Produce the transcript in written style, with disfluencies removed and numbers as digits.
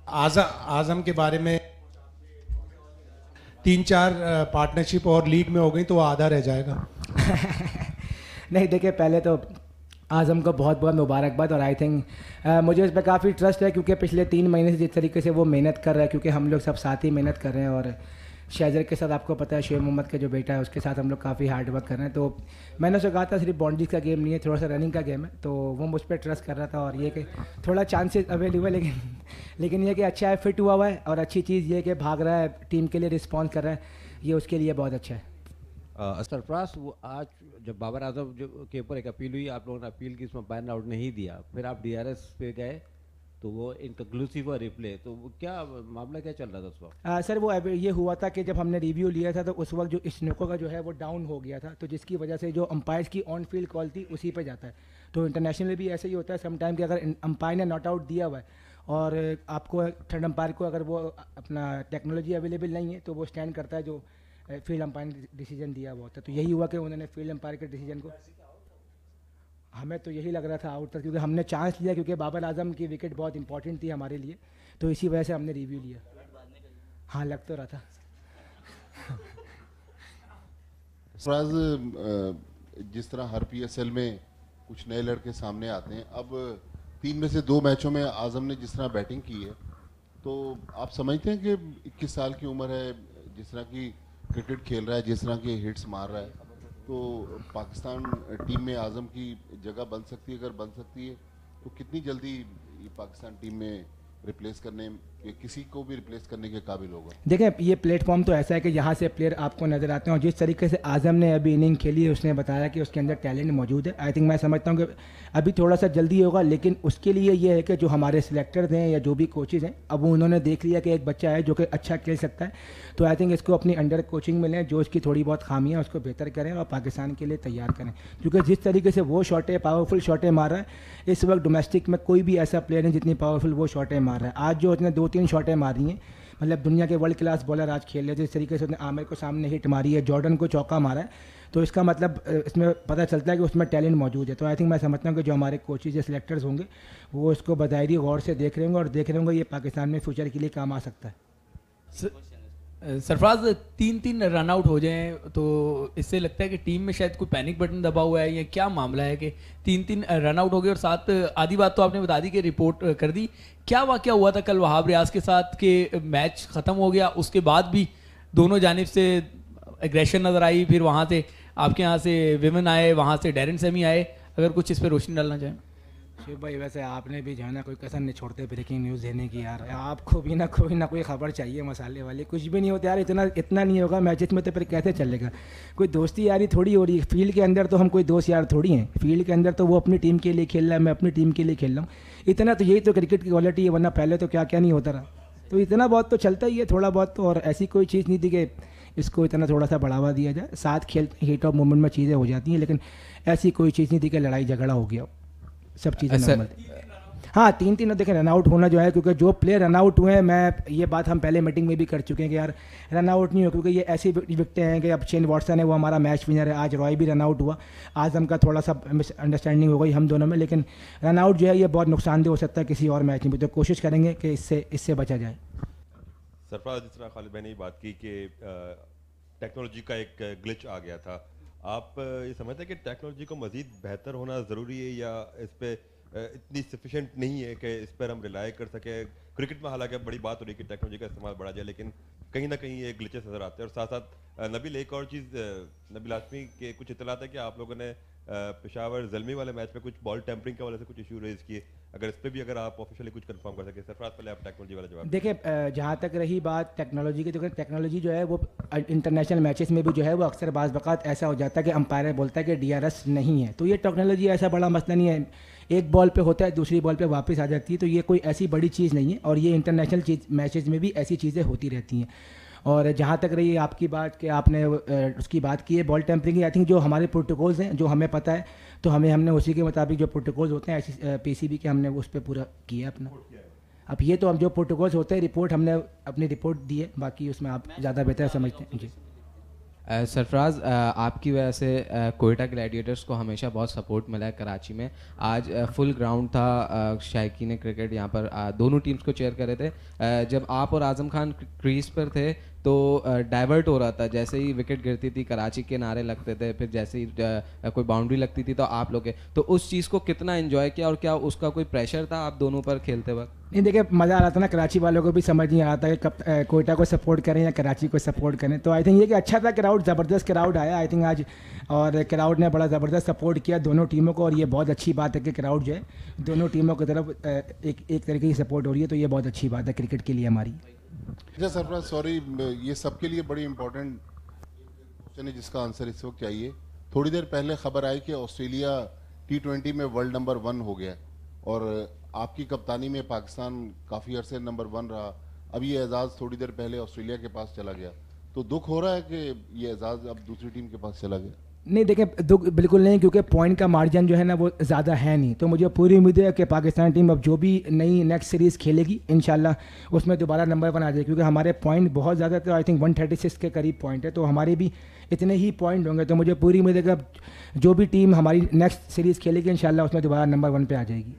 आज़म के बारे में 3-4 पार्टनरशिप और लीग में हो गई तो वो आधा रह जाएगा। नहीं देखिए, पहले तो आज़म को बहुत बहुत मुबारकबाद, और आई थिंक मुझे इस पर काफ़ी ट्रस्ट है क्योंकि पिछले 3 महीने से जिस तरीके से वो मेहनत कर रहा है, क्योंकि हम लोग सब साथ ही मेहनत कर रहे हैं, और शाहजर के साथ आपको पता है शेर मोहम्मद का जो बेटा है उसके साथ हम लोग काफ़ी हार्ड वर्क कर रहे हैं। तो मैंने उससे कहा था सिर्फ बाउंड्रीज का गेम नहीं है, थोड़ा सा रनिंग का गेम है, तो वो मुझ पर ट्रस्ट कर रहा था। और ये कि थोड़ा चांसेस अवेलेबल है, लेकिन ये कि अच्छा है, फिट हुआ है, और अच्छी चीज़ ये कि भाग रहा है, टीम के लिए रिस्पॉन्स कर रहा है, ये उसके लिए बहुत अच्छा है। सरफराज, वो आज जब बाबर आजम के ऊपर एक अपील हुई, आप लोगों ने अपील की, उसमें बैन आउट नहीं दिया, फिर आप DRS पे गए तो वो इनकन्क्लूसिव और रिप्ले, तो वो क्या मामला क्या चल रहा था उस वक्त? सर वो ये हुआ था कि जब हमने रिव्यू लिया था तो उस वक्त जो स्नोको का जो है वो डाउन हो गया था, तो जिसकी वजह से जो अंपायर्स की ऑन फील्ड कॉल थी उसी पे जाता है। तो इंटरनेशनल भी ऐसे ही होता है समटाइम कि अगर अंपायर ने नॉट आउट दिया हुआ है और आपको थर्ड अंपायर को अगर वो अपना टेक्नोलॉजी अवेलेबल नहीं है तो वो स्टैंड करता है जो फील्ड अंपायर ने डिसीजन दिया हुआ होता है। तो यही हुआ कि उन्होंने फील्ड अंपायर के डिसीजन को, हमें तो यही लग रहा था आउट था, क्योंकि हमने चांस लिया, क्योंकि बाबर आजम की विकेट बहुत इंपॉर्टेंट थी हमारे लिए, तो इसी वजह से हमने रिव्यू लिया। हाँ, लग तो रहा था। जिस तरह हर PSL में कुछ नए लड़के सामने आते हैं, अब 3 में से 2 मैचों में आजम ने जिस तरह बैटिंग की है, तो आप समझते हैं कि 21 साल की उम्र है, जिस तरह की क्रिकेट खेल रहा है, जिस तरह के हिट्स मार रहा है, तो पाकिस्तान टीम में आजम की जगह बन सकती है? अगर बन सकती है तो कितनी जल्दी ये पाकिस्तान टीम में रिप्लेस करने, किसी को भी रिप्लेस करने के काबिल होगा? देखिए, ये प्लेटफॉर्म तो ऐसा है कि यहाँ से प्लेयर आपको नज़र आते हैं, और जिस तरीके से आजम ने अभी इनिंग खेली है उसने बताया कि उसके अंदर टैलेंट मौजूद है। आई थिंक मैं समझता हूँ कि अभी थोड़ा सा जल्दी होगा, लेकिन उसके लिए ये है कि जो हमारे सिलेक्टर्स हैं या जो भी कोचेज़ हैं, अब उन्होंने देख लिया कि एक बच्चा है जो कि अच्छा खेल सकता है, तो आई थिंक इसको अपनी अंडर कोचिंग में लें, जो इसकी थोड़ी बहुत खामियाँ उसको बेहतर करें और पाकिस्तान के लिए तैयार करें, क्योंकि जिस तरीके से वो शॉटें, पावरफुल शॉटें मार रहा है, इस वक्त डोमेस्टिक में कोई भी ऐसा प्लेयर नहीं जितनी पावरफुल वो शॉटें मार रहा है। आज जो उसने 2-3 शॉटें मारी हैं, मतलब दुनिया के वर्ल्ड क्लास बॉलर आज खेल रहे थे, जिस तरीके से उसने आमिर को सामने हिट मारी है, जॉर्डन को चौका मारा है, तो इसका मतलब इसमें पता चलता है कि उसमें टैलेंट मौजूद है। तो आई थिंक मैं समझता हूँ कि जो हमारे कोचेज या सिलेक्टर्स होंगे वो इसको बदायरी गौर से देख रहे होंगे और देख रहे होंगे ये पाकिस्तान में फ्यूचर के लिए काम आ सकता है। सरफराज, 3-3 रन आउट हो जाएं तो इससे लगता है कि टीम में शायद कोई पैनिक बटन दबा हुआ है, या क्या मामला है कि 3-3 रन आउट हो गए? और साथ आधी बात तो आपने बता दी कि रिपोर्ट कर दी, क्या वाकया हुआ था कल वहाब रियाज के साथ कि मैच ख़त्म हो गया, उसके बाद भी दोनों जानिब से एग्रेशन नज़र आई, फिर वहाँ से आपके यहाँ से विमेन आए, वहाँ से डैरन सेमी आए, अगर कुछ इस पर रोशनी डालना चाहें। शिव भाई, वैसे आपने भी जो है ना कोई कसर नहीं छोड़ते ब्रेकिंग न्यूज़ देने की यार, आपको भी ना कोई खबर चाहिए मसाले वाली, कुछ भी नहीं होता यार, इतना नहीं होगा मैचेस में तो फिर कैसे चलेगा? कोई दोस्ती यारी थोड़ी हो रही है फील्ड के अंदर, तो हम कोई दोस्त यार थोड़ी हैं फील्ड के अंदर, तो वो अपनी टीम के लिए खेल रहा है, मैं अपनी टीम के लिए खेल रहा हूँ, इतना तो यही तो क्रिकेट की क्वालिटी है, वरना पहले तो क्या क्या नहीं होता रहा, तो इतना बहुत तो चलता ही है, थोड़ा बहुत तो, और ऐसी कोई चीज़ नहीं थी कि इसको इतना थोड़ा सा बढ़ावा दिया जाए, साथ खेल हिट ऑफ मोमेंट में चीज़ें हो जाती हैं, लेकिन ऐसी कोई चीज़ नहीं थी कि लड़ाई झगड़ा हो गया, सब चीज़ें नॉर्मल थी। हाँ, 3-3 देखें रन आउट होना जो है, क्योंकि जो प्लेयर रन आउट हुए हैं, मैं ये बात हम पहले मीटिंग में भी कर चुके हैं कि यार रन आउट नहीं हो, क्योंकि ये ऐसी विकटें हैं कि अब शेन वॉटसन है वो हमारा मैच विनर है, आज रॉय भी रन आउट हुआ, आजम का थोड़ा सा मिसअंडरस्टैंडिंग हो गई हम दोनों में, लेकिन रन आउट जो है ये बहुत नुकसानदेह हो सकता है किसी और मैच में भी, तो कोशिश करेंगे कि इससे बचा जाए। सरफराज, जिस तरह खालिद भाई ने बात की कि टेक्नोलॉजी का एक ग्लिच आ गया था, आप ये समझते हैं कि टेक्नोलॉजी को मज़ीद बेहतर होना ज़रूरी है, या इस पर इतनी सफिशेंट नहीं है कि इस पर हम रिलाई कर सकें? क्रिकेट में हालांकि बड़ी बात हो रही है कि टेक्नोलॉजी का इस्तेमाल बढ़ा जाए, लेकिन कहीं ना कहीं ये ग्लिचेस नज़र आते हैं। और साथ साथ नबील, एक और चीज़, नबील आसमी के कुछ इतलात है कि आप लोगों ने पेशावर ज़ल्मी वाले मैच में कुछ बॉल टेम्परिंग की वजह से कुछ इशू रेज किए, अगर इस पर भी अगर आप ऑफिशियली कुछ कंफर्म कर सके। सरफराज, पहले आप टेक्नोलॉजी वाला जवाब देखिए, जहाँ तक रही बात टेक्नोलॉजी की, तो टेक्नोलॉजी जो है वो इंटरनेशनल मैचेस में भी जो है वो अक्सर बाज़ वक़्त ऐसा हो जाता है कि अंपायर बोलता है कि DRS नहीं है, तो ये टेक्नोलॉजी ऐसा बड़ा मसला नहीं है, एक बॉल पे होता है, दूसरी बॉल पे वापस आ जाती है, तो ये कोई ऐसी बड़ी चीज़ नहीं है, और ये इंटरनेशनल मैचेस में भी ऐसी चीज़ें होती रहती हैं। और जहाँ तक रही आपकी बात कि आपने उसकी बात की है बॉल टेम्परिंग की, आई थिंक जो हमारे प्रोटोकॉल्स हैं जो हमें पता है, तो हमने उसी के मुताबिक जो प्रोटोकॉल्स होते हैं ऐसी PCB के हमने उस पर पूरा किया अपना। अब ये तो हम जो प्रोटोकॉल्स होते हैं, रिपोर्ट हमने अपनी रिपोर्ट दी है, बाकी उसमें आप ज़्यादा बेहतर समझते हैं जी। सरफराज, आपकी वजह से कोयटा ग्लैडिएटर्स को हमेशा बहुत सपोर्ट मिला है कराची में। आज फुल ग्राउंड था, शायकीन क्रिकेट यहाँ पर दोनों टीम्स को चेयर कर रहे थे। जब आप और आज़म खान क्रीज पर थे तो डाइवर्ट हो रहा था, जैसे ही विकेट गिरती थी कराची के नारे लगते थे, फिर जैसे ही कोई बाउंड्री लगती थी तो आप लोग के, तो उस चीज़ को कितना एंजॉय किया और क्या उसका कोई प्रेशर था आप दोनों पर खेलते वक्त? नहीं देखिए, मज़ा आ रहा था ना, कराची वालों को भी समझ नहीं आ रहा था कि कब कोयटा को सपोर्ट करें या कराची को सपोर्ट करें। तो आई थिंक ये कि अच्छा था, क्राउड ज़बरदस्त क्राउड आया आई थिंक आज, और क्राउड ने बड़ा ज़बरदस्त सपोर्ट किया दोनों टीमों को, और ये बहुत अच्छी बात है कि क्राउड जो है दोनों टीमों की तरफ एक तरीके की सपोर्ट हो रही है, तो ये बहुत अच्छी बात है क्रिकेट के लिए हमारी। अच्छा सरफराज, सॉरी, ये सबके लिए बड़ी इंपॉर्टेंट क्वेश्चन है जिसका आंसर इस वक्त चाहिए। थोड़ी देर पहले खबर आई कि ऑस्ट्रेलिया T20 में वर्ल्ड नंबर 1 हो गया, और आपकी कप्तानी में पाकिस्तान काफ़ी अरसे नंबर 1 रहा। अब ये एजाज़ थोड़ी देर पहले ऑस्ट्रेलिया के पास चला गया, तो दुख हो रहा है कि ये एजाज़ अब दूसरी टीम के पास चला गया? नहीं देखें, दुख बिल्कुल नहीं, क्योंकि पॉइंट का मार्जिन जो है ना वो ज़्यादा है नहीं, तो मुझे पूरी उम्मीद है कि पाकिस्तान टीम अब जो भी नई नेक्स्ट सीरीज़ खेलेगी इंशाल्लाह उसमें दोबारा नंबर 1 आ जाए, क्योंकि हमारे पॉइंट बहुत ज़्यादा थे, आई थिंक 136 के करीब पॉइंट है, तो हमारे भी इतने ही पॉइंट होंगे, तो मुझे पूरी उम्मीद है कि अब जो भी टीम हमारी नेक्स्ट सीरीज़ खेलेगी इंशाल्लाह उसमें दोबारा नंबर 1 पे आ जाएगी।